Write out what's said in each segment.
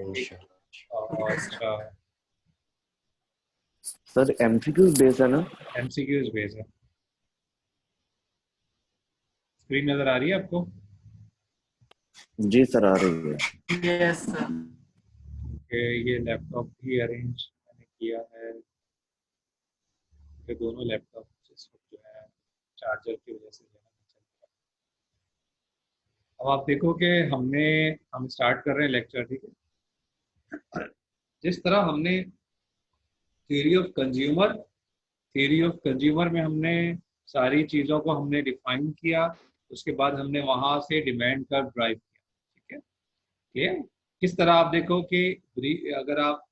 इंशाल्लाह। अच्छा, sir MCQ base है ना? एमसीक्यूज बेस है। स्क्रीन नजर आ रही है आपको? जी सर, आ रही है। Yes sir. ये लैपटॉप भी अरेंज मैंने किया है। ये दोनों लैपटॉप इस वक्त जो है चार्जर की वजह से जो है नहीं चल रहा। अब आप देखो कि हम स्टार्ट कर रहे हैं लेक्चर, ठीक है। जिस तरह हमने थ्योरी ऑफ कंज्यूमर में हमने सारी चीज़ों को हमने डिफाइन किया, उसके बाद हमने वहाँ से डिमांड कर्व ड्राइव किया, ठीक है। क्लियर? किस तरह आप देखो कि अगर आप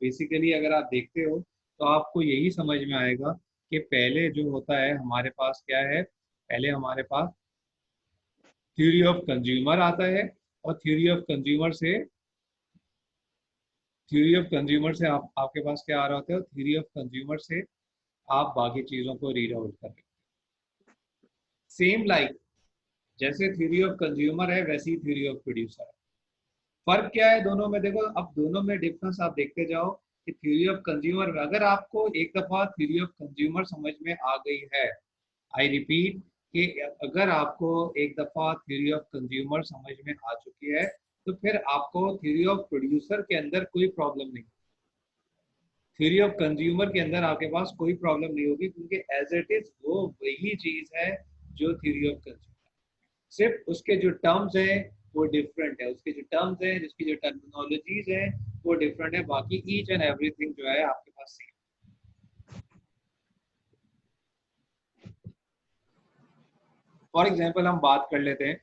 बेसिकली अगर आप देखते हो तो आपको यही समझ में आएगा कि पहले जो होता है हमारे पास क्या है। पहले हमारे पास थ्योरी ऑफ कंज्यूमर आता है, और थ्योरी ऑफ कंज्यूमर से आपके पास क्या आ रहा होता है, थ्योरी ऑफ कंज्यूमर से आप बाकी चीज़ों को रीड आउट कर रहे हैं। सेम लाइक जैसे थ्योरी ऑफ कंज्यूमर है वैसी ही थ्योरी ऑफ प्रोड्यूसर है। फर्क क्या है दोनों में? देखो, अब दोनों में डिफरेंस आप देखते जाओ कि थ्योरी ऑफ कंज्यूमर में अगर आपको एक दफा थ्योरी ऑफ कंज्यूमर समझ में आ गई है, आई रिपीट कि अगर आपको एक दफा थ्योरी ऑफ कंज्यूमर समझ में आ चुकी है तो फिर आपको थ्योरी ऑफ प्रोड्यूसर के अंदर कोई प्रॉब्लम नहीं। थ्योरी ऑफ कंज्यूमर के अंदर आपके पास कोई प्रॉब्लम नहीं होगी, क्योंकि एज इट इज वो वही चीज है जो थ्योरी ऑफ कंज्यूमर, सिर्फ उसके जो टर्म्स हैं वो डिफरेंट है, उसके जो टर्म्स हैं, जिसकी जो टर्मिनोलॉजीज हैं वो डिफरेंट है, बाकी ईच एंड एवरीथिंग जो है आपके पास सेम। फॉर एग्जांपल हम बात कर लेते हैं,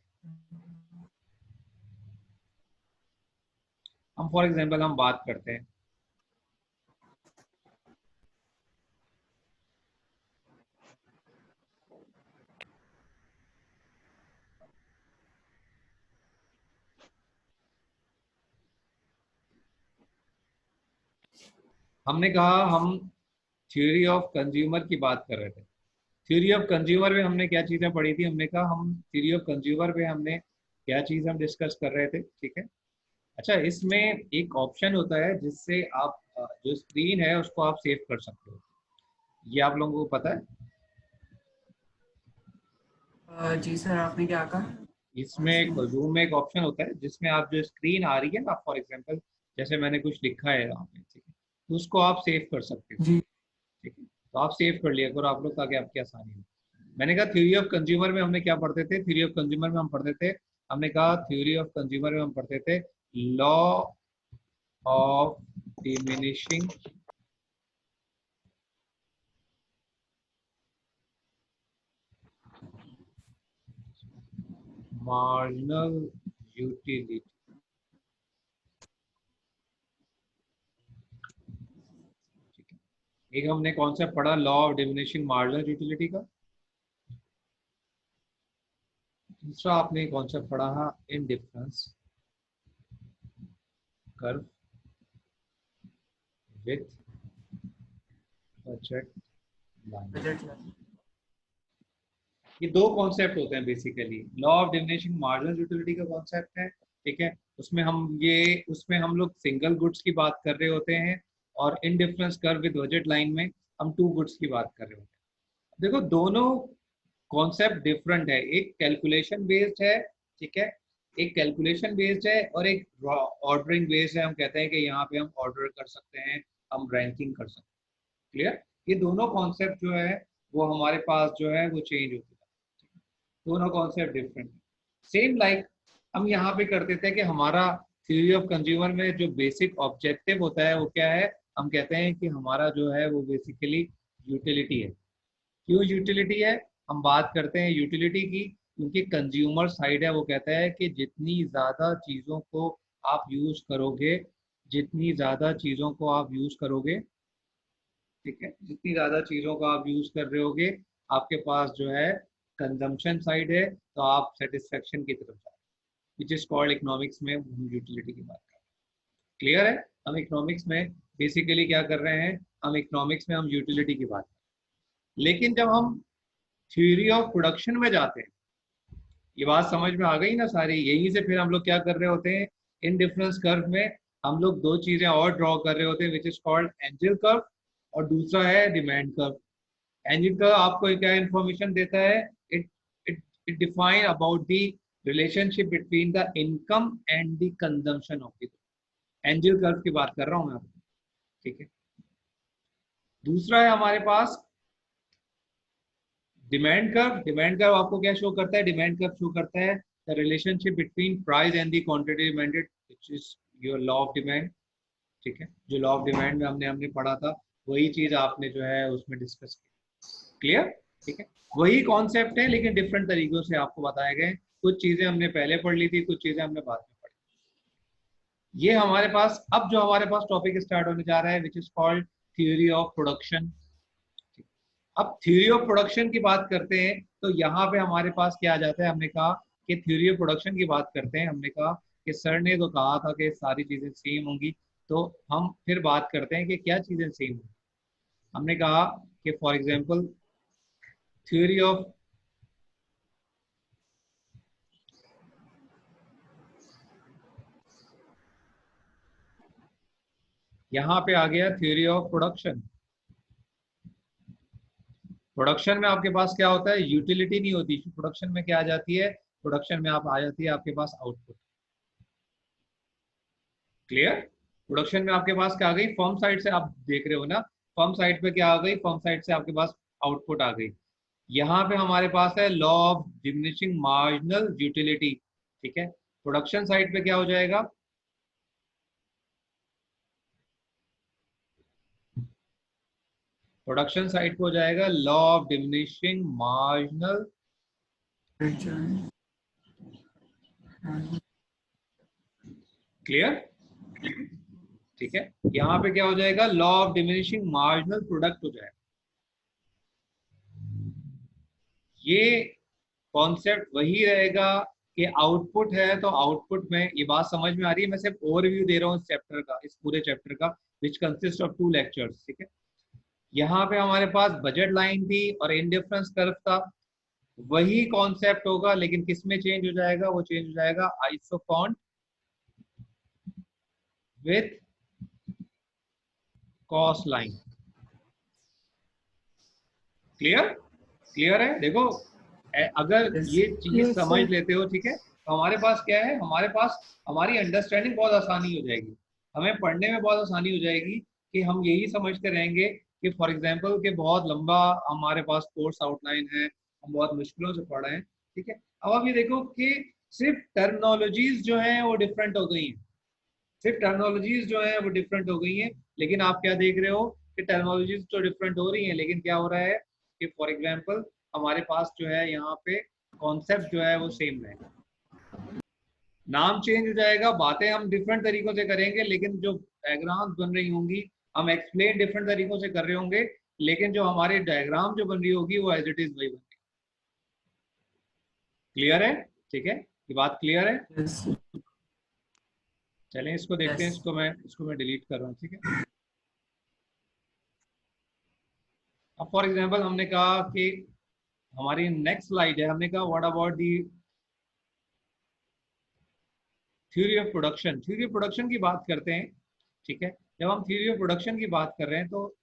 हम बात करते हैं हमने कहा हम थ्योरी ऑफ कंज्यूमर की बात कर रहे थे। थ्योरी ऑफ कंज्यूमर में हमने क्या चीजें पढ़ी थी? हमने कहा हम थ्योरी ऑफ कंज्यूमर में हमने क्या चीज हम डिस्कस कर रहे थे, ठीक है। अच्छा, इसमें एक ऑप्शन होता है जिससे आप जो स्क्रीन है उसको आप सेव कर सकते हो, ये आप लोगों को पता है? जी सर, आपने क्या कहा? इसमें एक जूम में एक ऑप्शन होता है जिसमें आप जो स्क्रीन आ रही है ना, फॉर एग्जांपल जैसे मैंने कुछ लिखा है यहाँ पे, ठीक है, तो उसको आप सेव कर सकते हो, जी ठीक है। तो आप सेव कर लिया करो आप लोग, ताकि आपकी आसानी हो। मैंने कहा थ्योरी ऑफ कंज्यूमर में हमने क्या पढ़ते थे? थ्योरी ऑफ कंज्यूमर में हम पढ़ते थे, हमने कहा थ्योरी ऑफ कंज्यूमर में हम पढ़ते थे law of diminishing marginal utility. एक हमने कॉन्सेप्ट पढ़ा law of diminishing marginal utility का। दूसरा आपने कॉन्सेप्ट पढ़ा है indifference curve with budget line. Budget line. ये दो कॉन्सेप्ट होते हैं basically. Law of diminishing marginal utility का कॉन्सेप्ट है, ठीक है, उसमें हम लोग सिंगल गुड्स की बात कर रहे होते हैं, और indifference curve with budget line में हम टू गुड्स की बात कर रहे होते हैं। देखो, दोनों कॉन्सेप्ट डिफरेंट है, एक कैलकुलेशन बेस्ड है, ठीक है, एक कैलकुलेशन बेस्ड है और एक ऑर्डरिंग बेस्ड है। हम कहते हैं कि यहाँ पे हम ऑर्डर कर सकते हैं, हम रैंकिंग कर सकते हैं। क्लियर? ये दोनों कॉन्सेप्ट जो है वो हमारे पास जो है वो चेंज होते हैं, दोनों कॉन्सेप्ट डिफरेंट है। सेम लाइक हम यहाँ पे करते थे कि हमारा थ्योरी ऑफ कंज्यूमर में जो बेसिक ऑब्जेक्टिव होता है वो क्या है? हम कहते हैं कि हमारा जो है वो बेसिकली यूटिलिटी है। क्यों यूटिलिटी है? हम बात करते हैं यूटिलिटी की क्योंकि कंज्यूमर साइड है वो कहता है कि जितनी ज़्यादा चीज़ों को आप यूज़ करोगे, जितनी ज़्यादा चीज़ों को आप यूज़ करोगे, ठीक है, जितनी ज़्यादा चीज़ों को आप यूज़ कर रहे होगे, आपके पास जो है कंजम्पशन साइड है, तो आप सेटिस्फेक्शन की तरफ जाओ, विच इज़ कॉल्ड इकोनॉमिक्स में हम यूटिलिटी की बात कर रहे हैं। क्लियर है? हम इकोनॉमिक्स में बेसिकली क्या कर रहे हैं? हम इकोनॉमिक्स में हम यूटिलिटी की बात कर रहे हैं। लेकिन जब हम थ्योरी ऑफ प्रोडक्शन में जाते हैं, ये बात समझ में आ गई ना सारी? यहीं से फिर हम लोग क्या कर रहे होते हैं? इन डिफरेंस कर्व में हम लोग दो चीजें और ड्रॉ कर रहे होते हैं, which is called angel curve, और दूसरा है डिमांड कर्व। एंजल कर्व आपको क्या इंफॉर्मेशन देता है? It it it define about the relationship between the income and the consumption of the. Angel curve की बात कर रहा हूं मैं आपको, ठीक है। दूसरा है हमारे पास डिमांड कर्व। डिमांड कर्व आपको क्या शो करता है? डिमांड कर्व शो करता है the relationship between price and the quantity demanded, which is your law of demand, ठीक है। जो लॉ ऑफ डिमांड में हमने पढ़ा था, वही चीज आपने जो है उसमें डिस्कस की। क्लियर? ठीक है। वही कॉन्सेप्ट है लेकिन डिफरेंट तरीकों से आपको बताए गए। कुछ चीजें हमने पहले पढ़ ली थी, कुछ चीजें हमने बाद में पढ़ी। ये हमारे पास अब जो हमारे पास टॉपिक स्टार्ट होने जा रहा है, which is called theory of production. अब थ्योरी ऑफ प्रोडक्शन की बात करते हैं तो यहाँ पे हमारे पास क्या आ जाता है? हमने कहा कि थ्योरी ऑफ प्रोडक्शन की बात करते हैं। हमने कहा कि सर ने तो कहा था कि सारी चीजें सेम होंगी, तो हम फिर बात करते हैं कि क्या चीजें सेम होंगी। हमने कहा कि फॉर एग्जांपल थ्योरी ऑफ यहाँ पे आ गया थ्योरी ऑफ प्रोडक्शन। प्रोडक्शन में आपके पास क्या होता है? यूटिलिटी नहीं होती। प्रोडक्शन में क्या आ जाती है? प्रोडक्शन में आप आ जाती है आपके पास आउटपुट। क्लियर? प्रोडक्शन में आपके पास क्या आ गई? फर्म साइड से आप देख रहे हो ना, फर्म साइड पे क्या आ गई? फर्म साइड से आपके पास आउटपुट आ गई। यहाँ पे हमारे पास है law of diminishing marginal utility, ठीक है। प्रोडक्शन साइड पे क्या हो जाएगा? प्रोडक्शन साइड पे हो जाएगा law of diminishing marginal. Clear? ठीक है। यहाँ पे क्या हो जाएगा? Law of diminishing marginal product हो जाएगा। ये कॉन्सेप्ट वही रहेगा कि आउटपुट है तो आउटपुट में ये बात समझ में आ रही है। मैं सिर्फ ओवरव्यू दे रहा हूँ इस चैप्टर का, इस पूरे चैप्टर का, विच कंसिस्ट ऑफ 2 लेक्चर्स, ठीक है। यहाँ पे हमारे पास बजट लाइन थी और इंडिफरेंस कर्व था। वही कॉन्सेप्ट होगा लेकिन किस में चेंज हो जाएगा? वो चेंज हो जाएगा isoquant with cost line. Clear? Clear है? देखो अगर ये चीज समझ लेते हो, ठीक है, तो हमारे पास क्या है? हमारे पास हमारी अंडरस्टैंडिंग बहुत आसानी हो जाएगी, हमें पढ़ने में बहुत आसानी हो जाएगी कि हम यही समझते रहेंगे कि फॉर एग्जाम्पल कि बहुत लंबा हमारे पास कोर्स आउटलाइन है, हम बहुत मुश्किलों से पढ़ रहे हैं, ठीक है। अब आप ये देखो कि सिर्फ टर्मिनोलॉजीज जो है वो डिफरेंट हो गई हैं, सिर्फ टर्मिनोलॉजीज जो है वो डिफरेंट हो गई हैं, लेकिन आप क्या देख रहे हो कि टर्मिनोलॉजीज तो डिफरेंट हो रही हैं, लेकिन क्या हो रहा है कि फॉर एग्जांपल हमारे पास जो है यहाँ पे कॉन्सेप्ट जो है वो सेम है। नाम चेंज हो जाएगा, बातें हम डिफरेंट तरीकों से करेंगे, लेकिन जो डायग्राम्स बन रही होंगी हम एक्सप्लेन डिफरेंट तरीकों से कर रहे होंगे, लेकिन जो हमारी डायग्राम जो बन रही होगी वो एज इट इज वही बनेगी। क्लियर है? ठीक है, ये बात क्लियर है? yes, चलें इसको देखते हैं। yes. इसको मैं डिलीट कर रहा हूँ, ठीक है। अब फॉर एग्जांपल हमने कहा कि हमारी नेक्स्ट स्लाइड है, हमने कहा what about the theory of production. Theory of production की बात करते हैं, ठीक है। जब हम थ्योरी ऑफ प्रोडक्शन की बात कर रहे हैं तो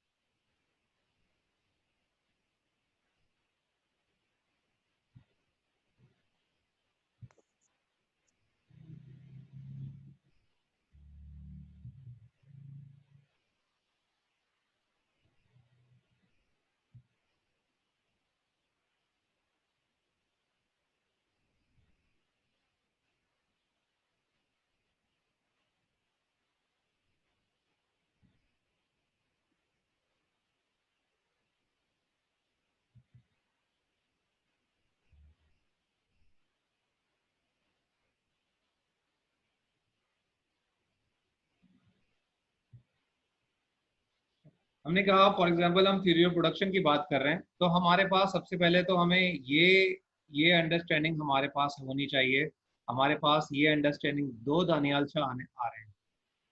हमने कहा फॉर एग्जांपल हम थ्योरी ऑफ प्रोडक्शन की बात कर रहे हैं, तो हमारे पास सबसे पहले तो हमें ये अंडरस्टैंडिंग हमारे पास होनी चाहिए। हमारे पास ये अंडरस्टैंडिंग, दो दानियाल शाह आने आ रहे हैं।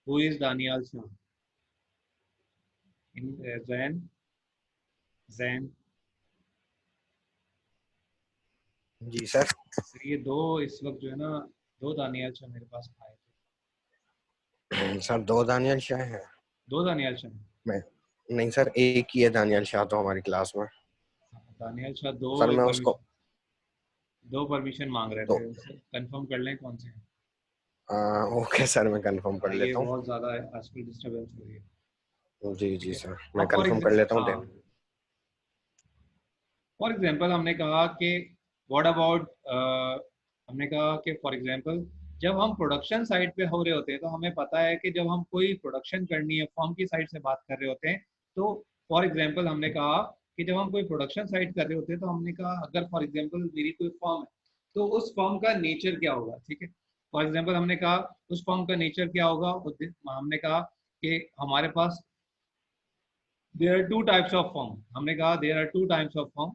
Who is Daniyal Shah? इन जैन जैन जी सर। ये दो इस वक्त जो है ना, दो दानियाल शाह मेरे पास आए थे। सर 2 दानियल शाह हैं। 2 दानियाल शाह हैं? मैं नहीं सर, एक ही है दानियल शाह तो हमारी क्लास में। दानियाल शाह दो सर मैं उसको परमिशन मांग रहे तो थे, उससे कंफर्म कर लें कौन से हैं। ओके सर, मैं कंफर्म कर ये लेता हूँ। बहुत ज्यादा है आजकल, डिस्टरबेंस हो रही है। जी ठीक जी है। सर, मैं अब कंफर्म कर लेता हूँ। फॉर एग्जाम्पल हमने कहा कि व्हाट अबाउट, हमने कहा कि फॉर एग्जाम्पल जब हम प्रोडक्शन साइड पे हो रहे होते हैं तो हमें पता है कि जब हम कोई प्रोडक्शन करनी है, फर्म की साइड से बात कर रहे होते हैं, तो फॉर एग्जाम्पल हमने कहा कि जब हम कोई प्रोडक्शन साइड कर रहे होते हैं तो हमने कहा अगर फॉर एग्जाम्पल मेरी कोई फर्म है तो उस फर्म का नेचर क्या होगा। ठीक है, फॉर एग्जाम्पल हमने कहा उस फर्म का नेचर क्या होगा, हमने कहा कि हमारे पास there are 2 types of firm. हमने कहा there are 2 types of firm.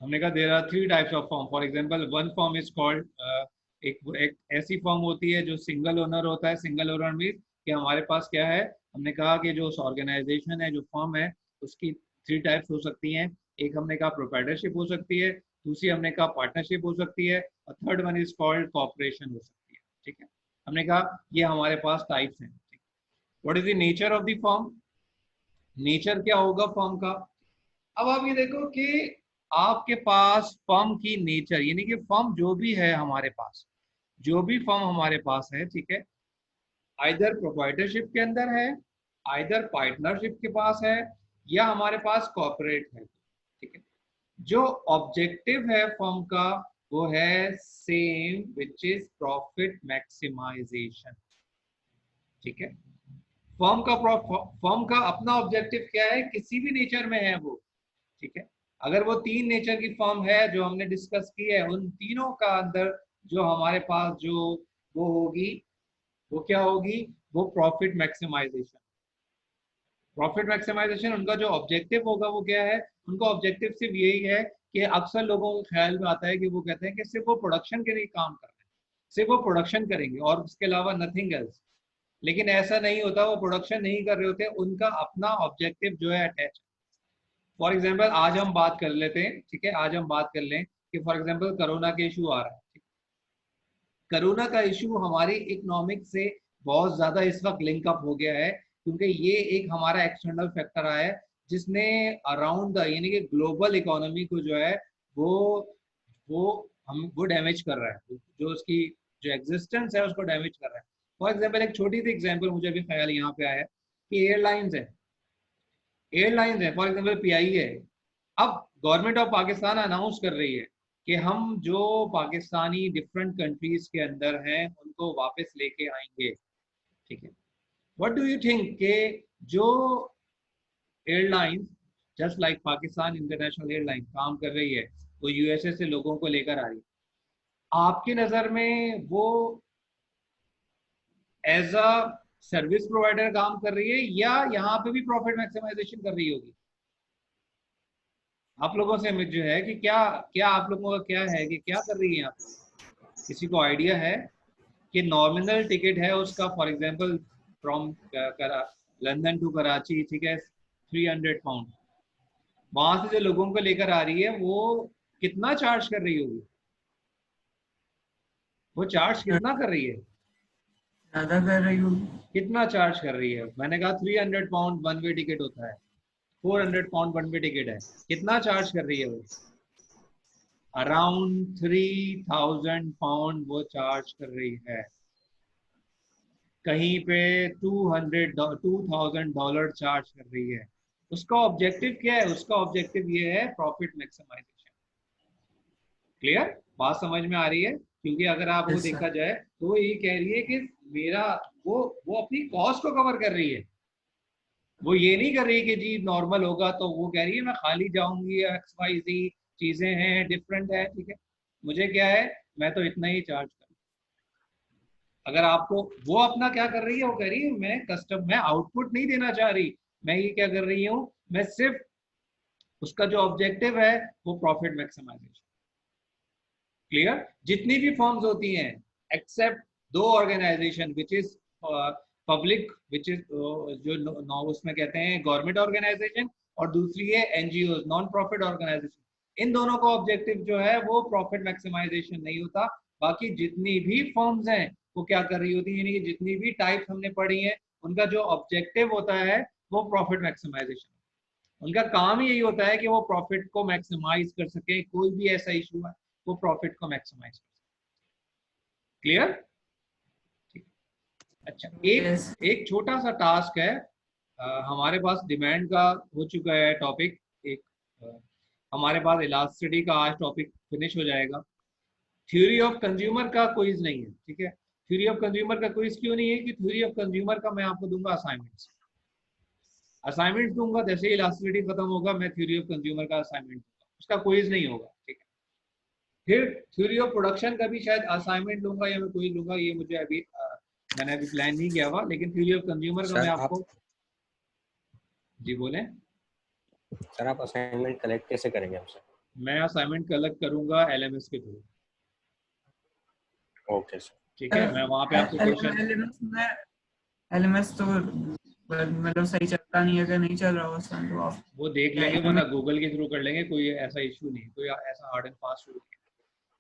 हमने कहा there are 3 types of firm. For example one firm is called, एक ऐसी फर्म होती है जो सिंगल ओनर होता है। सिंगल ओनर मीन कि हमारे पास क्या है, हमने कहा कि जो ऑर्गेनाइजेशन है, जो फर्म है, उसकी 3 टाइप्स हो सकती हैं। एक हमने कहा प्रोप्राइटरशिप हो सकती है, दूसरी हमने कहा पार्टनरशिप हो सकती है, और third one is called corporation हो सकती है। ठीक है, हमने कहा ये हमारे पास टाइप्स हैं। What is the nature of the firm? Nature क्या होगा फर्म का? अब आप ये देखो कि आपके पास फर्म की नेचर, यानी कि फर्म जो भी है हमारे पास, जो भी फर्म हमारे पास है, ठीक है, आइदर प्रोप्राइटरशिप के अंदर है, आइदर पार्टनरशिप के पास है, या हमारे पास कॉर्पोरेट है। ठीक है, जो ऑब्जेक्टिव है फर्म का वो है same, which is profit maximization. ठीक है, फर्म का अपना ऑब्जेक्टिव क्या है, किसी भी नेचर में है वो। ठीक है, अगर वो 3 नेचर की फर्म है जो हमने डिस्कस की है, उन तीनों का अंदर जो हमारे पास जो वो होगी, वो क्या होगी, वो प्रॉफिट मैक्सिमाइजेशन। प्रॉफिट मैक्सिमाइजेशन उनका जो ऑब्जेक्टिव होगा वो क्या है, उनका ऑब्जेक्टिव सिर्फ यही है कि अक्सर लोगों को ख्याल में आता है कि वो कहते हैं कि सिर्फ वो प्रोडक्शन के लिए काम कर रहे हैं, सिर्फ वो प्रोडक्शन करेंगे और उसके अलावा नथिंग एल्स। लेकिन ऐसा नहीं होता, वो प्रोडक्शन नहीं कर रहे होते, उनका अपना ऑब्जेक्टिव जो है अटैच। फॉर एग्जाम्पल आज हम बात कर लेते हैं, ठीक है, आज हम बात कर लें कि फॉर एग्जाम्पल कोरोना के इशू आ रहा है। कोरोना का इशू हमारी इकोनॉमिक से बहुत ज्यादा इस वक्त लिंकअप हो गया है, क्योंकि ये एक हमारा एक्सटर्नल फैक्टर आया है जिसने अराउंड द, यानी कि ग्लोबल इकोनॉमी को जो है वो वो वो डैमेज कर रहा है, जो उसकी जो एग्जिस्टेंस है उसको डैमेज कर रहा है। फॉर एग्जाम्पल एक छोटी सी एग्जाम्पल मुझे अभी ख्याल यहाँ पे आया है कि एयरलाइंस है, फॉर एग्जाम्पल पीआई है। अब गवर्नमेंट ऑफ पाकिस्तान अनाउंस कर रही है कि हम जो पाकिस्तानी डिफरेंट कंट्रीज के अंदर हैं उनको वापस लेके आएंगे। ठीक है, व्हाट डू यू थिंक के जो airlines just like Pakistan international airline काम कर रही है, वो यूएसए से लोगों को लेकर आ रही है, आपकी नज़र में वो एज अ सर्विस प्रोवाइडर काम कर रही है या यहाँ पे भी प्रॉफिट मैक्सिमाइजेशन कर रही होगी? आप लोगों से जो है कि क्या क्या आप लोगों का क्या है कि क्या कर रही है यहाँ पे? किसी को आइडिया है कि नॉमिनल टिकट है उसका, for example from London to Karachi, ठीक है, 300 पाउंड, वहां से जो लोगों को लेकर आ रही है वो कितना चार्ज कर रही होगी? वो चार्ज कितना कर रही है? ज्यादा कर रही होगी। कितना चार्ज कर रही है? मैंने कहा 300 पाउंड वन वे टिकट होता है, 400 पाउंड वन वे टिकट है, कितना चार्ज कर रही है वो? अराउंड 3000 पाउंड वो चार्ज कर रही है। कहीं पे $2000 चार्ज कर रही है। उसका ऑब्जेक्टिव क्या है? उसका ऑब्जेक्टिव ये है प्रॉफिट मैक्सिमाइजेशन। क्लियर? बात समझ में आ रही है? क्योंकि अगर आपको Yes, sir. देखा जाए तो वो ये कह रही है कि मेरा वो अपनी कॉस्ट को कवर कर रही है। वो ये नहीं कर रही कि जी नॉर्मल होगा, तो वो कह रही है मैं खाली जाऊंगी, XYZ चीजें हैं, डिफरेंट है, ठीक है, मुझे क्या है, मैं तो इतना ही चार्ज करूँ। अगर आपको वो अपना क्या कर रही है, वो कह रही है मैं आउटपुट नहीं देना चाह रही, मैं ये क्या कर रही हूँ, मैं सिर्फ उसका जो ऑब्जेक्टिव है वो प्रॉफिट मैक्सिमाइजेशन। क्लियर? जितनी भी फर्म्स होती हैं except 2 organisation which is public, which is जो उसमें कहते हैं गवर्नमेंट ऑर्गेनाइजेशन, और दूसरी है एनजीओ, नॉन प्रॉफिट ऑर्गेनाइजेशन, इन दोनों का ऑब्जेक्टिव जो है वो प्रॉफिट मैक्सिमाइजेशन नहीं होता, बाकी जितनी भी फॉर्म्स हैं वो क्या कर रही होती है, यानी कि जितनी भी टाइप्स हमने पढ़ी हैं उनका जो ऑब्जेक्टिव होता है वो प्रॉफिट मैक्सिमाइजेशन। उनका काम ही यही होता है कि वो प्रॉफिट को मैक्सिमाइज कर सके, कोई भी ऐसा इशू है वो प्रॉफिट को मैक्सिमाइज कर सके। क्लियर? अच्छा, Yes. एक छोटा सा टास्क है, हमारे पास डिमांड का हो चुका है टॉपिक एक, हमारे पास इलास्टिसिटी का आज टॉपिक फिनिश हो जाएगा। थ्योरी ऑफ कंज्यूमर का क्विज नहीं है, ठीक है। थ्योरी ऑफ कंज्यूमर का क्विज क्यों नहीं है कि थ्योरी ऑफ कंज्यूमर का मैं आपको दूंगा असाइनमेंट दूंगा, जैसे ही इलास्टिसिटी खत्म होगा मैं थ्योरी ऑफ कंज्यूमर का असाइनमेंट दूंगा, उसका क्विज नहीं होगा, ठीक है। फिर थ्योरी ऑफ प्रोडक्शन का भी शायद असाइनमेंट लूंगा या मैं क्विज लूंगा, ये मुझे अभी मैंने अभी प्लान नहीं किया हुआ, लेकिन थ्योरी ऑफ कंज्यूमर का मैं आपको जी बोले। सर आप असाइनमेंट कलेक्ट कैसे करेंगे हमसे? मैं असाइनमेंट कलेक्ट करूंगा LMS के थ्रू। Okay sir. ठीक है, मैं वहां पे आपको क्वेश्चन LMS तो मतलब सही चलता नहीं है, अगर नहीं चल रहा हो तो आप वो देख लेंगे, वरना गूगल के थ्रू कर लेंगे, कोई ऐसा इशू नहीं, कोई ऐसा हार्ड एंड फास्ट रूल नहीं।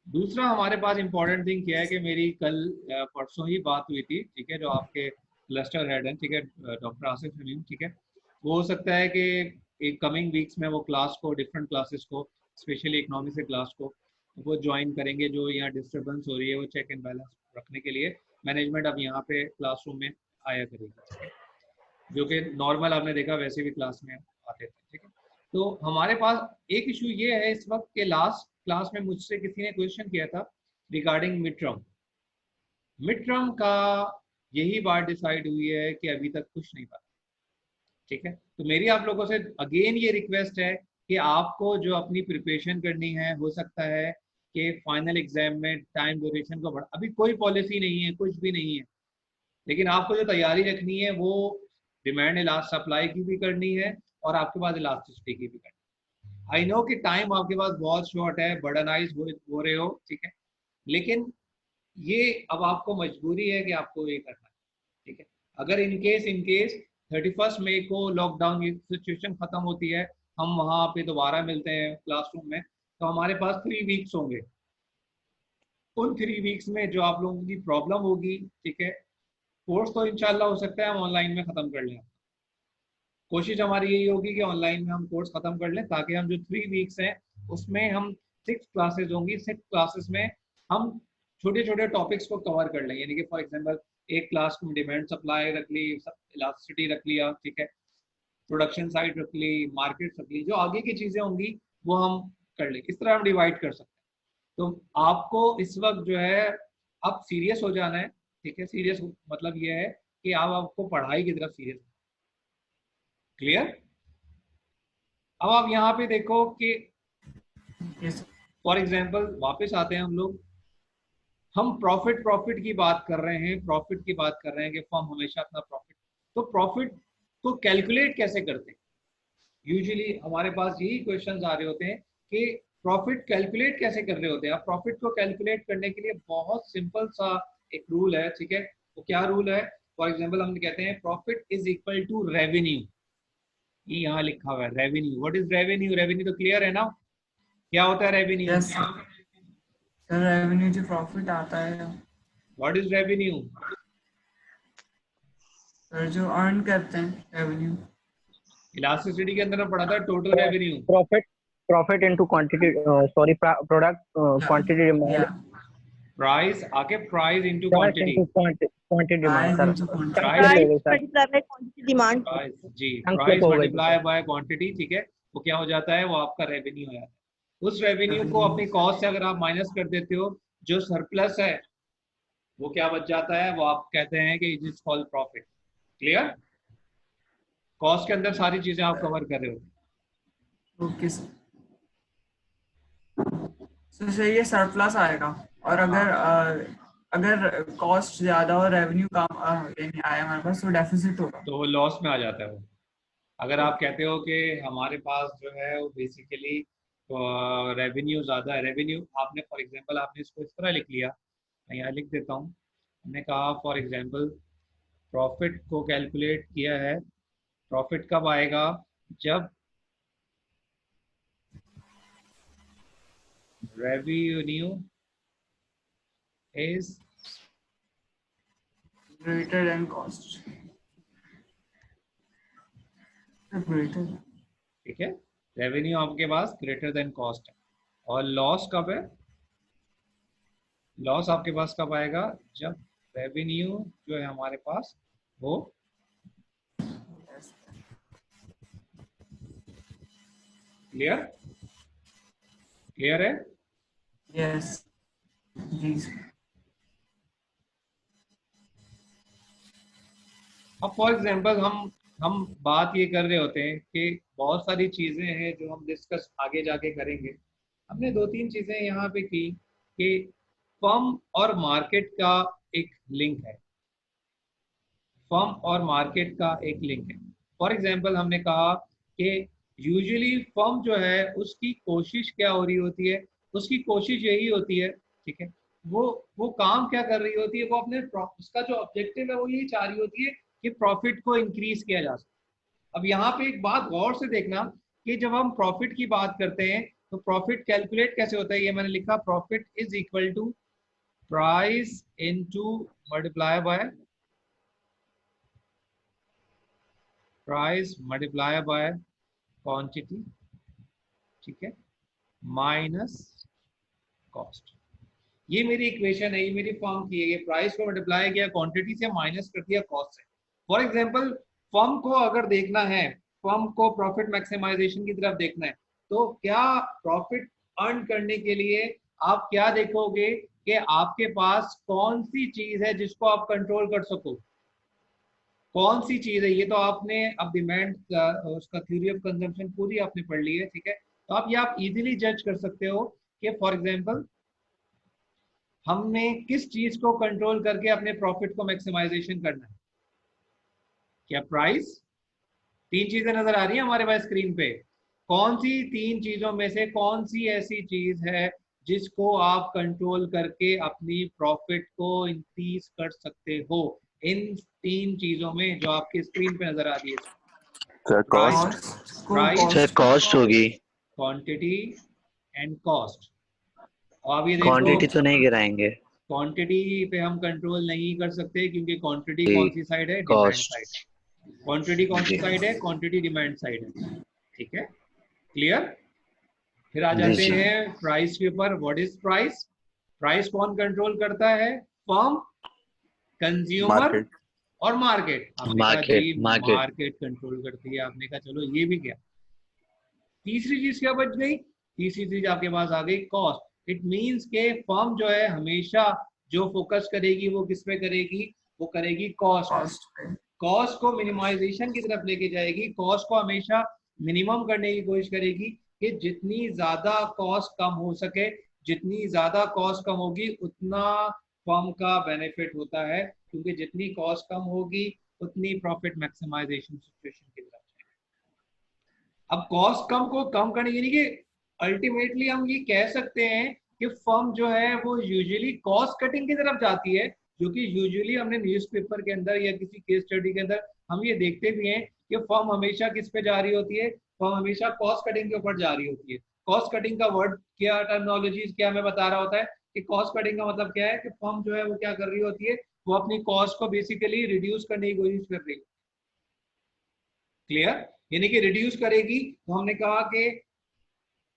दूसरा हमारे पास इंपॉर्टेंट थिंग क्या है कि मेरी कल परसों ही बात हुई थी, ठीक है, जो आपके क्लस्टर हेड हैं, ठीक है, डॉक्टर आसिफ सलीम, ठीक है। वो हो सकता है कि एक कमिंग वीक्स में वो क्लास को, डिफरेंट क्लासेस को, स्पेशली इकोनॉमिक्स के क्लास को वो ज्वाइन करेंगे। जो यहाँ डिस्टर्बेंस हो रही है वो चेक एंड बैलेंस रखने के लिए मैनेजमेंट अब यहाँ पे क्लासरूम में आया करेगी, जो कि नॉर्मल आपने देखा वैसे भी क्लास में आते थे, ठीक है। तो हमारे पास एक इशू ये है इस वक्त के, लास्ट क्लास में मुझसे किसी ने क्वेश्चन किया था रिगार्डिंग मिड टर्म का, यही बात डिसाइड हुई है कि अभी तक कुछ नहीं पता, ठीक है। तो मेरी आप लोगों से अगेन ये रिक्वेस्ट है कि आपको जो अपनी प्रिपरेशन करनी है, हो सकता है कि फाइनल एग्जाम में टाइम ड्यूरेशन को बढ़ा, अभी कोई पॉलिसी नहीं है, कुछ भी नहीं है, लेकिन आपको जो तैयारी रखनी है वो डिमांड इलास्ट सप्लाई की भी करनी है और आपके पास इलास्टिसिटी की भी करनी है। आई नो कि टाइम आपके पास बहुत शॉर्ट है, बर्डनाइज हो रहे हो, ठीक है, लेकिन ये अब आपको मजबूरी है कि आपको ये करना है, ठीक है। अगर इनकेस 31 मई को लॉकडाउन की सिचुएशन खत्म होती है, हम वहां पे दोबारा मिलते हैं क्लासरूम में, तो हमारे पास 3 वीक्स होंगे। उन 3 वीक्स में जो आप लोगों की प्रॉब्लम होगी, ठीक है, कोर्स तो इंशाल्लाह हो सकता है हम ऑनलाइन में खत्म कर लें। कोशिश हमारी यही होगी कि ऑनलाइन में हम कोर्स खत्म कर लें, ताकि हम जो 3 वीक्स हैं उसमें हम 6 क्लासेस होंगी, 6 क्लासेस में हम छोटे छोटे टॉपिक्स को कवर कर लें। यानी कि फॉर एग्जांपल एक क्लास में डिमांड सप्लाई रख ली, इलास्टिसिटी रख लिया, ठीक है, प्रोडक्शन साइड रख ली, मार्केट रख ली, जो आगे की चीजें होंगी वो हम कर लें। इस तरह हम डिवाइड कर सकते हैं। तो आपको इस वक्त जो है अब सीरियस हो जाना है, ठीक है। सीरियस मतलब ये है कि आपको पढ़ाई की तरफ सीरियस। क्लियर? अब आप यहाँ पे देखो कि फॉर एग्जांपल वापस आते हैं हम प्रॉफिट की बात कर रहे हैं, प्रॉफिट की बात कर रहे हैं कि फर्म हमेशा अपना प्रॉफिट, तो प्रॉफिट को कैलकुलेट कैसे करते हैं? यूजुअली हमारे पास यही क्वेश्चंस आ रहे होते हैं कि प्रॉफिट कैलकुलेट कैसे कर रहे होते हैं। अब प्रॉफिट को कैलकुलेट करने के लिए बहुत सिंपल सा एक रूल है, ठीक है। वो क्या रूल है? फॉर एग्जांपल हम कहते हैं profit is equal to revenue. ये यहाँ लिखा हुआ है revenue. What is revenue? Revenue तो क्लियर है ना, क्या होता है रेवेन्यू? यस सर, रेवेन्यू जो प्रॉफिट आता है। What is revenue? सर जो अर्न करते हैं रेवेन्यू। इलास्टिसिटी के अंदर हम पढ़ा था total revenue. Profit into quantity, sorry product quantity demand, price आके price into quantity, quantity demand sir, quantity demand जी, प्राइस मल्टीप्लाई बाय क्वांटिटी, ठीक है, वो क्या हो जाता है? वो आपका रेवेन्यू हो जाता है। उस रेवेन्यू को अपनी कॉस्ट से अगर आप माइनस कर देते हो, जो सरप्लस है वो क्या बच जाता है? वो आप कहते हैं कि it is called profit. Clear? Cost के अंदर सारी चीजें आप कवर कर रहे हो। Okay sir. सर ये सरप्लस आएगा, और अगर कॉस्ट ज्यादा और रेवेन्यू कम यानी आया हमारे पास, तो डेफिसिट होगा, तो वो लॉस में आ जाता है वो। अगर आप कहते हो कि हमारे पास जो है वो बेसिकली रेवेन्यू ज़्यादा है, रेवेन्यू आपने फॉर एग्जांपल आपने इसको इस तरह लिख लिया, मैं यहाँ लिख देता हूँ। हमने कहा फॉर एग्जांपल प्रॉफिट को कैलकुलेट किया है, प्रॉफिट कब आएगा? जब revenue is greater than cost. Greater. ठीक है, रेवेन्यू आपके पास ग्रेटर देन कॉस्ट है। और लॉस कब है? लॉस आपके पास कब आएगा? जब रेवेन्यू जो है हमारे पास वो क्लियर है? Yes. These. अब फॉर एग्जांपल हम बात ये कर रहे होते हैं कि बहुत सारी चीजें हैं जो हम डिस्कस आगे जाके करेंगे। हमने 2-3 चीजें यहाँ पे की कि फर्म और मार्केट का एक लिंक है, फर्म और मार्केट का एक लिंक है। फॉर एग्जांपल हमने कहा कि यूजुअली फर्म जो है उसकी कोशिश क्या हो रही होती है? उसकी कोशिश यही होती है, ठीक है, वो काम क्या कर रही होती है? वो अपने उसका जो ऑब्जेक्टिव है वो यही चाह रही होती है कि प्रॉफिट को इंक्रीज किया जा सके। अब यहाँ पे एक बात गौर से देखना कि जब हम प्रॉफिट की बात करते हैं तो प्रॉफिट कैलकुलेट कैसे होता है? ये मैंने लिखा, profit is equal to price into multiply by price multiply by quantity, ठीक है, माइनस कॉस्ट। ये मेरी इक्वेशन है, ये मेरी फर्म की है। ये प्राइस को मल्टीप्लाई किया क्वांटिटी से, माइनस कर दिया कॉस्ट से। फॉर एग्जांपल फर्म को अगर देखना है, फर्म को प्रॉफिट मैक्सिमाइजेशन की तरफ देखना है, तो क्या प्रॉफिट अर्न करने के लिए आप क्या देखोगे कि आपके पास कौन सी चीज है जिसको आप कंट्रोल कर सको? कौन सी चीज है? ये तो आपने अब डिमांड उसका थ्योरी ऑफ कंजम्पशन पूरी आपने पढ़ ली है, ठीक है। तो आप ये आप इजीली जज कर सकते हो कि फॉर एग्जांपल हमने किस चीज को कंट्रोल करके अपने प्रॉफिट को मैक्सिमाइजेशन करना है। क्या प्राइस? 3 चीजें नजर आ रही हैं हमारे पास स्क्रीन पे। कौन सी 3 चीजों में से कौन सी ऐसी चीज है जिसको आप कंट्रोल करके अपनी प्रॉफिट को इंक्रीज कर सकते हो? इन 3 चीजों में जो आपकी स्क्रीन पे नजर आ रही है, प्राइस, कॉस्ट होगी। Quantity and cost. अब ये देखो, क्वांटिटी तो नहीं गिराएंगे, क्वांटिटी पे हम कंट्रोल नहीं कर सकते क्योंकि क्वांटिटी कौन सी साइड है? Demand side. क्वांटिटी कौन सी साइड है? क्वांटिटी डिमांड साइड है, ठीक है, क्लियर। फिर आ जाते हैं प्राइस के ऊपर। What is price? प्राइस कौन कंट्रोल करता है? फर्म, कंज्यूमर और मार्केट। मार्केट कंट्रोल करती है। आपने कहा चलो ये भी क्या। तीसरी चीज क्या बच गई? तीसरी चीज आपके पास आ गई, कॉस्ट। इट मींस के फर्म जो है हमेशा जो फोकस करेगी वो किस पे करेगी? वो करेगी कॉस्ट। कॉस्ट को मिनिमाइजेशन की तरफ लेके जाएगी। कॉस्ट को हमेशा मिनिमम करने की कोशिश करेगी कि जितनी ज्यादा कॉस्ट कम हो सके। जितनी ज्यादा कॉस्ट कम होगी उतना फर्म का बेनिफिट होता है, क्योंकि जितनी कॉस्ट कम होगी उतनी प्रॉफिट मैक्सिमाइजेशन सिचुएशन की तरफ जाएगी। अब कॉस्ट कम को कम करने के लिए अल्टीमेटली हम ये कह सकते हैं कि फर्म जो है वो यूजुअली कॉस्ट कटिंग की तरफ जाती है, जो कि यूजुअली हमने न्यूज़पेपर के अंदर या किसी केस स्टडी के अंदर हम ये देखते भी हैं कि फर्म हमेशा किस पे जा रही होती है? फर्म हमेशा कॉस्ट कटिंग के ऊपर जा रही होती है। कॉस्ट कटिंग का वर्ड क्या, टर्मिनोलॉजी क्या हमें बता रहा होता है कि कॉस्ट कटिंग का मतलब क्या है कि फर्म जो है वो क्या कर रही होती है? वो अपनी कॉस्ट को बेसिकली रिड्यूस करने की कोशिश कर रही है। क्लियर? यानी कि रिड्यूस करेगी। तो हमने कहा कि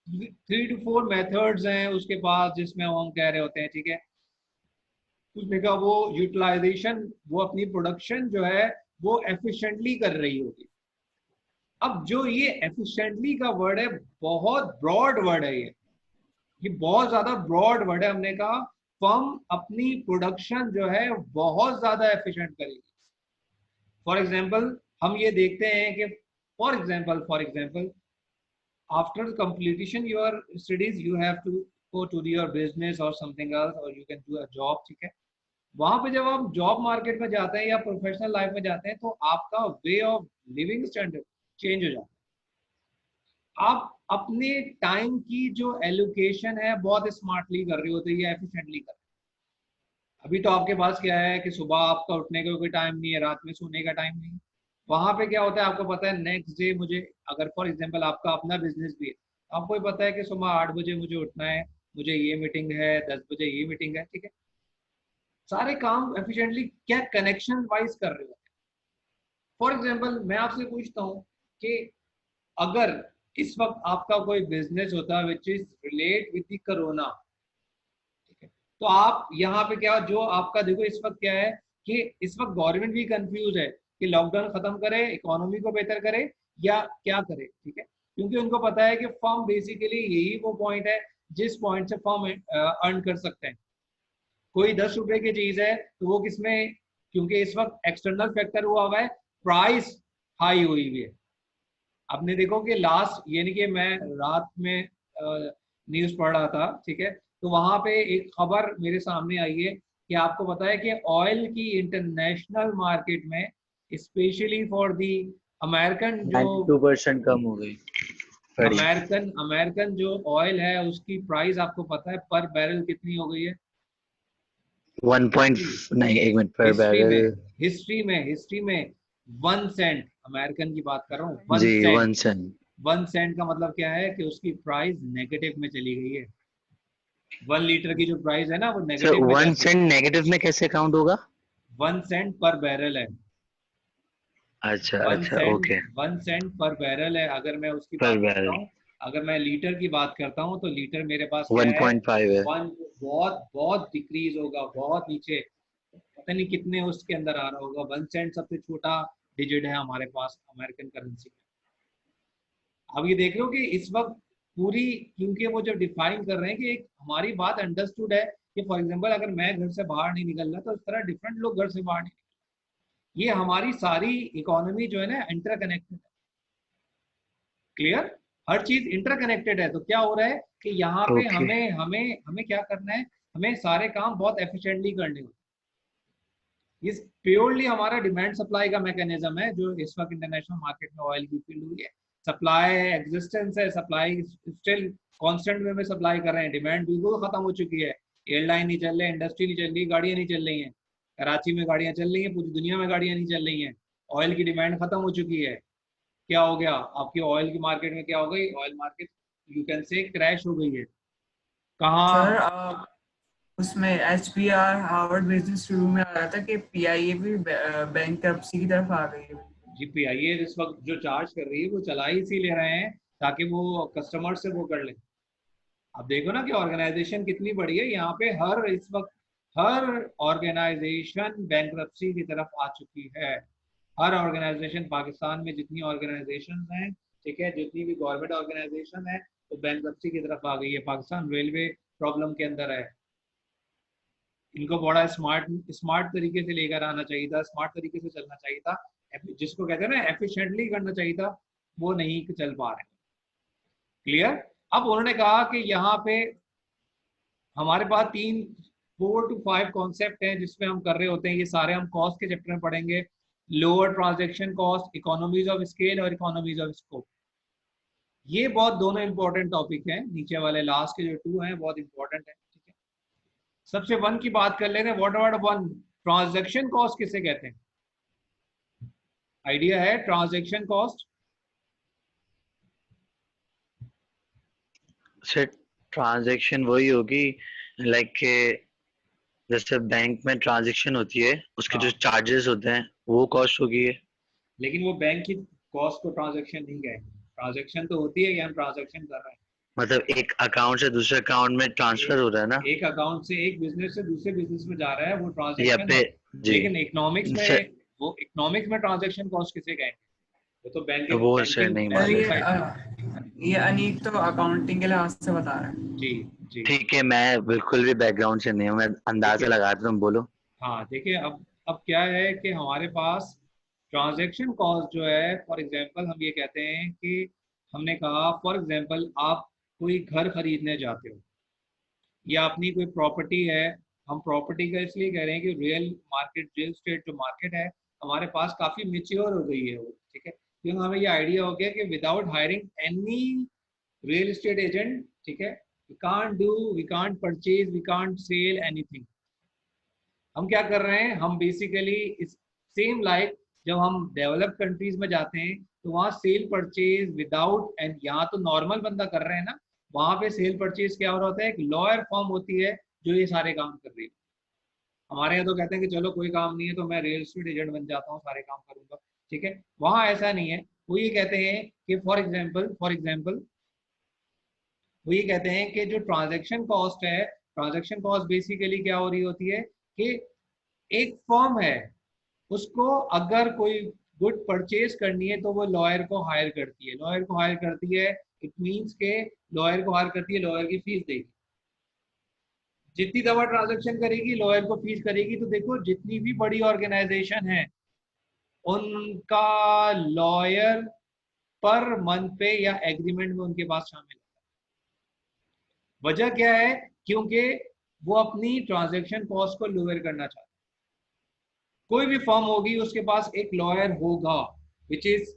3 to 4 मेथड्स हैं उसके पास जिसमें हम कह रहे होते हैं, ठीक है, उसने कहा वो यूटिलाइजेशन, वो अपनी प्रोडक्शन जो है वो एफिशिएंटली कर रही होगी। अब जो ये एफिशिएंटली का वर्ड है बहुत ब्रॉड वर्ड है, ये बहुत ज्यादा ब्रॉड वर्ड है। हमने कहा फर्म अपनी प्रोडक्शन जो है बहुत ज्यादा एफिशिएंट करेगी। फॉर एग्जांपल हम ये देखते हैं कि for example after completion your studies you have to go to your business or something else or you can do a job, ठीक है। वहां पे जब आप जॉब मार्केट में जाते हैं या प्रोफेशनल लाइफ में जाते हैं तो आपका way of living standard change हो जाता है। आप अपने टाइम की जो एलोकेशन है बहुत स्मार्टली कर रहे होते हैं या एफिशिएंटली कर रहे हैं। अभी तो आपके पास क्या है कि सुबह आपका उठने का कोई टाइम नहीं है, रात में सोने का टाइम नहीं है। वहां पे क्या होता है आपको पता है नेक्स्ट डे मुझे, अगर फॉर एग्जांपल आपका अपना बिजनेस भी है, आपको भी पता है कि सुबह 8 बजे मुझे उठना है, मुझे ये मीटिंग है, 10 बजे ये मीटिंग है, ठीक है। सारे काम एफिशिएंटली क्या कनेक्शन वाइज कर रहे हो। फॉर एग्जांपल मैं आपसे पूछता हूँ कि अगर इस वक्त आपका कोई बिजनेस होता है which is relate with the corona, ठीक है, तो आप यहाँ पे क्या जो आपका देखो इस वक्त क्या है कि इस वक्त गवर्नमेंट भी कंफ्यूज है कि लॉकडाउन खत्म करे, इकोनॉमी को बेहतर करे या क्या करे, ठीक है, क्योंकि उनको पता है कि फर्म बेसिकली यही वो पॉइंट है जिस पॉइंट से फर्म अर्न कर सकते हैं। कोई 10 रुपए की चीज है तो वो किसमें, क्योंकि इस वक्त एक्सटर्नल फैक्टर हुआ हुआ है, प्राइस हाई हुई हुई है। आपने देखो कि लास्ट यानी कि मैं रात में न्यूज पढ़ रहा था, ठीक है, तो वहां पे एक खबर मेरे सामने आई है कि आपको पता है कि ऑयल की इंटरनेशनल मार्केट में स्पेशली फॉर दी अमेरिकन जो 92% कम हो गई। अमेरिकन जो ऑयल है उसकी प्राइस आपको पता है पर बैरल कितनी हो गई है? 1. नहीं, एक मिनट, पर बैरल हिस्ट्री में 1 सेंट, अमेरिकन की बात कर रहा हूँ, जी 1 सेंट। 1 सेंट का मतलब क्या है कि उसकी प्राइस नेगेटिव में चली गई है। 1 लीटर की जो प्राइस है ना वो नेगेटिव में 1 सेंट नेगेटिव में कैसे काउंट होगा? 1 सेंट पर बैरल है। अच्छा, ओके। 1 सेंट पर बैरल है। अगर मैं उसकी पर बात बैरल करता हूँ, अगर मैं लीटर की बात करता हूँ तो लीटर मेरे पास 1.5 है। बहुत डिक्रीज होगा, बहुत नीचे, पता नहीं कितने उसके अंदर आ रहा होगा। 1 सेंट सबसे छोटा डिजिट है हमारे पास अमेरिकन करेंसी में। अब ये देख लो कि इस वक्त पूरी, क्योंकि वो जब डिफाइन कर रहे हैं कि एक हमारी बात अंडरस्टूड है कि फॉर एग्जांपल अगर मैं घर से बाहर नहीं निकल रहा तो इस तरह डिफरेंट लोग घर से बाहर नहीं, ये हमारी सारी इकोनॉमी जो है ना इंटरकनेक्टेड है। क्लियर? हर चीज इंटरकनेक्टेड है। तो क्या हो रहा है कि यहाँ पे Okay. हमें हमें हमें क्या करना है, हमें सारे काम बहुत एफिशिएंटली करने होते हैं। इस प्योरली हमारा डिमांड सप्लाई का मैकेनिज्म है जो इस वक्त इंटरनेशनल मार्केट में ऑयल की फील्ड हुई है। सप्लाई एग्जिस्टेंस है, सप्लाई स्टिल कांस्टेंट वे में सप्लाई कर रहे हैं, डिमांड बिल्कुल खत्म हो चुकी है। एयरलाइन नहीं चल रहे, इंडस्ट्री नहीं चल रही, गाड़ियां नहीं चल रही हैं, कराची में गाड़ियां चल रही हैं, पूरी दुनिया में गाड़ियां नहीं चल रही हैं, ऑयल की डिमांड खत्म हो चुकी है। क्या हो गया आपकी ऑयल की मार्केट में? क्या हो गई? Oil market you can say crash हो गई है। कहाँ? सर उसमें HBR हार्वर्ड बिजनेस रिव्यू में आ रहा था कि PIA भी बैंकरप्सी की तरफ आ गई है। जी, PIA इस वक्त जो चार्ज कर रही है वो चला ही इसी ले रहे हैं ताकि वो कस्टमर से वो कर लें। आप देखो ना कि ऑर्गेनाइजेशन कितनी बड़ी है, यहाँ पे इस वक्त हर ऑर्गेनाइजेशन बैंकरप्सी की तरफ आ चुकी है। हर ऑर्गेनाइजेशन पाकिस्तान में जितनी ऑर्गेनाइजेशन हैं, ठीक है, जितनी भी गवर्नमेंट ऑर्गेनाइजेशन है तो बैंकरप्सी की तरफ आ गई है। पाकिस्तान रेलवे प्रॉब्लम के अंदर है। इनको बड़ा स्मार्ट तरीके से लेकर आना चाहिए था, स्मार्ट तरीके से चलना चाहिए था, जिसको कहते हैं ना एफिशिएंटली करना चाहिए था, वो नहीं चल पा रहे। क्लियर? अब उन्होंने कहा कि यहाँ पे हमारे पास 4 to 5 कॉन्सेप्ट हैं जिसमें हम कर रहे होते हैं। ये सारे हम कॉस्ट के चैप्टर में पढ़ेंगे। Lower transaction cost, economies of scale और इकोनॉमीज ऑफ स्कोप। ये बहुत दोनों इंपॉर्टेंट टॉपिक हैं। नीचे वाले लास्ट के जो 2 हैं बहुत इंपॉर्टेंट है, ठीक है। सबसे 1 की बात कर लेते हैं। What about 1? ट्रांजैक्शन कॉस्ट किसे कहते हैं? आइडिया है ट्रांजैक्शन कॉस्ट? सर ट्रांजैक्शन वही होगी लाइक के जैसे बैंक में ट्रांजैक्शन होती है उसके जो चार्जेस होते हैं वो कॉस्ट होगी है। लेकिन वो बैंक की कॉस्ट को ट्रांजैक्शन नहीं कहेंगे। ट्रांजैक्शन तो होती है कि हम ट्रांजैक्शन कर रहे हैं, मतलब एक अकाउंट से दूसरे अकाउंट में ट्रांसफर हो रहा है ना, एक अकाउंट से एक बिजनेस से दूसरे बिजनेस में जा रहा है, वो ट्रांजैक्शन। लेकिन इकोनॉमिक्स में ट्रांजैक्शन कॉस्ट किसे कहेंगे? वो तो बैंक वो सर नहीं ये अनीक तो अकाउंटिंग के लिहाज से बता रहा है। जी जी ठीक है, मैं बिल्कुल भी बैकग्राउंड से नहीं हूँ, मैं अंदाजा लगाता हूँ, तुम बोलो। हाँ देखिए, अब क्या है कि हमारे पास ट्रांजैक्शन कॉस्ट जो है, फॉर एग्जांपल हम ये कहते हैं कि हमने कहा फॉर एग्जांपल आप कोई घर खरीदने जाते हो या अपनी कोई प्रॉपर्टी है। हम प्रॉपर्टी का इसलिए कह रहे हैं कि रियल एस्टेट जो मार्केट है हमारे पास काफी मेच्योर हो गई है वो, ठीक है, क्योंकि हमें ये आइडिया हो गया कि without hiring any real estate agent, ठीक है, we can't purchase, we can't sell anything. हम क्या कर रहे हैं? हम बेसिकली इस सेम लाइक जब हम डेवलप्ड कंट्रीज में जाते हैं तो वहाँ सेल परचेज विदाउट, एंड यहाँ तो नॉर्मल बंदा कर रहे हैं ना, वहाँ पे सेल परचेज क्या हो रहा होता है? एक लॉयर फर्म होती है जो ये सारे काम कर रही है। हमारे यहाँ तो कहते हैं कि चलो कोई काम नहीं है तो मैं रियल एस्टेट एजेंट बन जाता हूँ, सारे काम करूंगा, ठीक है। वहां ऐसा नहीं है। वो ये कहते हैं कि फॉर एग्जाम्पल वो ये कहते हैं कि जो ट्रांजैक्शन कॉस्ट है, ट्रांजैक्शन कॉस्ट बेसिकली क्या हो रही होती है कि एक फर्म है, उसको अगर कोई गुड परचेज करनी है तो वो लॉयर को हायर करती है, लॉयर को हायर करती है, इट मींस के लॉयर को हायर करती है, लॉयर की फीस देगी, जितनी दफा ट्रांजैक्शन करेगी लॉयर को फीस करेगी। तो देखो जितनी भी बड़ी ऑर्गेनाइजेशन है उनका लॉयर पर मंथ पे या एग्रीमेंट में उनके पास शामिल है। वजह क्या है? क्योंकि वो अपनी ट्रांजैक्शन कॉस्ट को लोअर करना चाहते हैं। कोई भी फर्म होगी उसके पास एक लॉयर होगा which is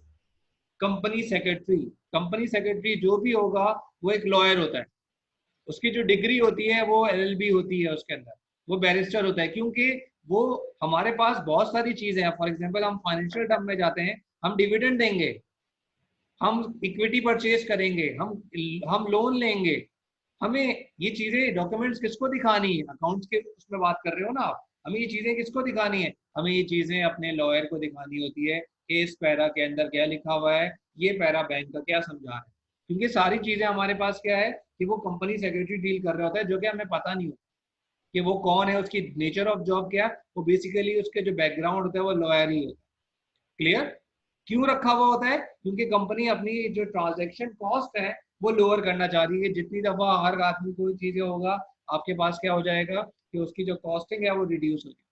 company secretary. Company secretary जो भी होगा वो एक लॉयर होता है, उसकी जो डिग्री होती है वो LLB होती है, उसके अंदर वो बैरिस्टर होता है, क्योंकि वो हमारे पास बहुत सारी चीजें हैं। फॉर एग्जांपल हम फाइनेंशियल टर्म में जाते हैं, हम डिविडेंड देंगे, हम इक्विटी परचेज करेंगे, हम लोन लेंगे, हमें ये चीजें डॉक्यूमेंट्स किसको दिखानी है? अकाउंट्स के उसमें बात कर रहे हो ना आप, हमें ये चीजें किसको दिखानी है? हमें ये चीजें अपने लॉयर को दिखानी होती है कि इस पैरा के अंदर क्या लिखा हुआ है, ये पैरा बैंक का क्या समझा है, क्योंकि सारी चीजें हमारे पास क्या है कि वो कंपनी सेक्रेटरी डील कर रहा होता है, जो कि हमें पता नहीं होता कि वो कौन है, उसकी नेचर ऑफ जॉब क्या है, वो बेसिकली उसके जो बैकग्राउंड होता है वो लॉयर ही होता है। क्लियर? क्यों रखा हुआ होता है? क्योंकि कंपनी अपनी जो ट्रांजैक्शन कॉस्ट है वो लोअर करना चाह रही है। जितनी दफा हर आदमी कोई चीजें होगा आपके पास क्या हो जाएगा कि उसकी जो कॉस्टिंग है वो रिड्यूस हो जाएगी।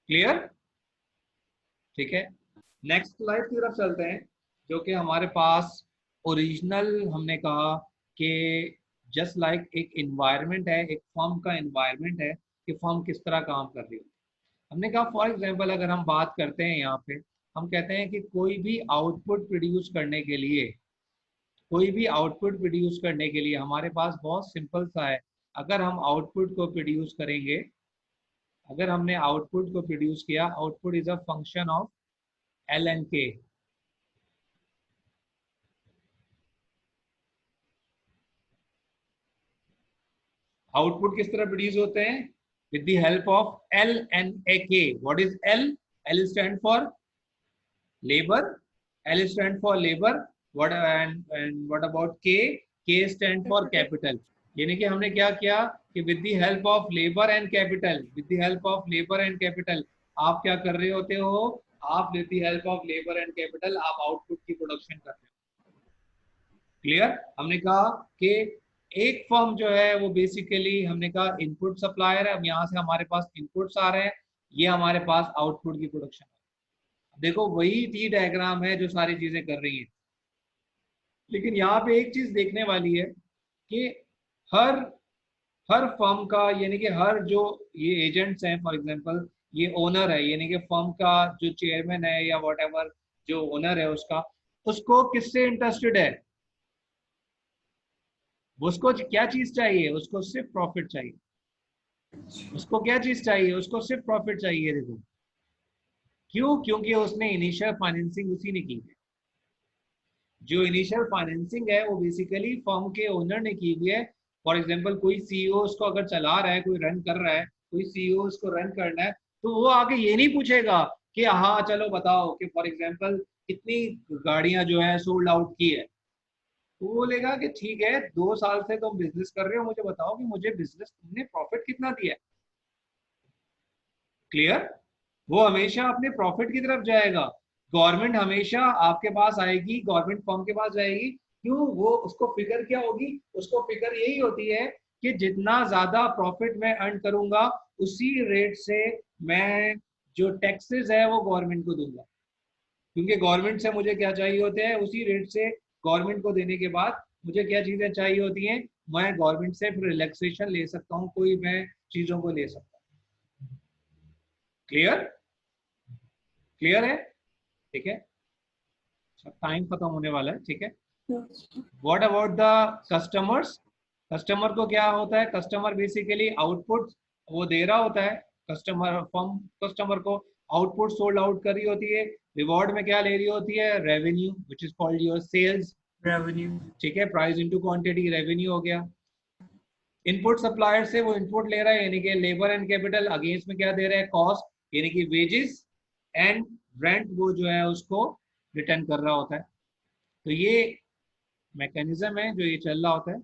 क्लियर? ठीक है, नेक्स्ट स्लाइड की तरफ चलते हैं, जो कि हमारे पास ओरिजिनल हमने कहा कि जस्ट लाइक एक इन्वायरमेंट है, एक फर्म का इन्वायरमेंट है कि फर्म किस तरह काम कर रही है। हमने कहा फॉर एग्जांपल अगर हम बात करते हैं यहाँ पे, हम कहते हैं कि कोई भी आउटपुट प्रोड्यूस करने के लिए, कोई भी आउटपुट प्रोड्यूस करने के लिए हमारे पास बहुत सिंपल सा है। अगर हम आउटपुट को प्रोड्यूस करेंगे, अगर हमने आउटपुट को प्रोड्यूस किया, output is a function of L and K। Output किस तरह प्रोड्यूस होते हैं? With the help of L and K। What is L? L stand for labour, L stand for labour, what about K? K stand for capital. यानी कि हमने क्या किया कि with the help of labour and capital, with the help of labour and capital आप क्या कर रहे होते हो? आप with the help of labour and capital आप आउटपुट की प्रोडक्शन कर रहे हो। क्लियर? हमने कहा कि एक फर्म जो है वो बेसिकली हमने कहा इनपुट सप्लायर है। अब यहाँ से हमारे पास इनपुट्स आ रहे हैं, ये हमारे पास आउटपुट की प्रोडक्शन है। देखो वही टी डायग्राम है जो सारी चीजें कर रही है, लेकिन यहाँ पे एक चीज देखने वाली है कि हर फर्म का, यानी कि हर जो ये एजेंट्स हैं, फॉर एग्जांपल ये ओनर है, यानी कि फर्म का जो चेयरमैन है या व्हाटएवर जो ओनर है उसका, उसको किससे इंटरेस्टेड है? उसको क्या चीज चाहिए? उसको सिर्फ प्रॉफिट चाहिए। उसको क्या चीज चाहिए? उसको सिर्फ प्रॉफिट चाहिए। देखो क्यों? क्योंकि उसने इनिशियल फाइनेंसिंग उसी ने की है। जो इनिशियल फाइनेंसिंग है वो बेसिकली फर्म के ओनर ने की हुई है। फॉर एग्जांपल कोई सीईओ उसको अगर चला रहा है, कोई रन कर रहा है, कोई सीईओ उसको रन करना है, तो वो आगे ये नहीं पूछेगा कि हाँ चलो बताओ कि फॉर एग्जांपल कितनी गाड़ियां जो है सोल्ड आउट की है। तो वो बोलेगा कि ठीक है 2 साल से तुम बिजनेस कर रहे हो, मुझे बताओ कि मुझे बिजनेस तुमने प्रॉफिट कितना दिया है। क्लियर? वो हमेशा अपने प्रॉफिट की तरफ जाएगा। गवर्नमेंट हमेशा आपके पास आएगी, गवर्नमेंट फर्म के पास जाएगी, क्यों? वो उसको फिकर क्या होगी? उसको फिकर यही होती है कि जितना ज्यादा प्रॉफिट मैं अर्न करूंगा उसी रेट से मैं जो टैक्सेस है वो गवर्नमेंट को दूंगा, क्योंकि गवर्नमेंट से मुझे क्या चाहिए होते हैं? उसी रेट से गवर्नमेंट को देने के बाद मुझे क्या चीजें चाहिए होती हैं? मैं गवर्नमेंट से फिर रिलैक्सेशन ले सकता हूँ, कोई मैं चीजों को ले सकता हूँ। क्लियर? क्लियर है? ठीक है, टाइम खत्म होने वाला है। ठीक है, what about the customers? Customer को क्या होता है? कस्टमर बेसिकली आउटपुट वो दे रहा होता है। कस्टमर फर्म कस्टमर को आउटपुट सोल्ड आउट कर रही होती है, रिवॉर्ड में क्या ले रही होती है? Revenue, which is called your sales revenue. ठीक है, प्राइस इनटू क्वांटिटी, रेवेन्यू हो गया। इनपुट सप्लायर से वो इनपुट ले रहा है, यानी कि लेबर एंड कैपिटल, अगेंस्ट में क्या दे रहा है, कॉस्ट, यानी कि वेजेस एंड रेंट, वो जो है उसको रिटर्न कर रहा होता है। तो ये मैकेनिज्म है जो ये चल रहा होता है।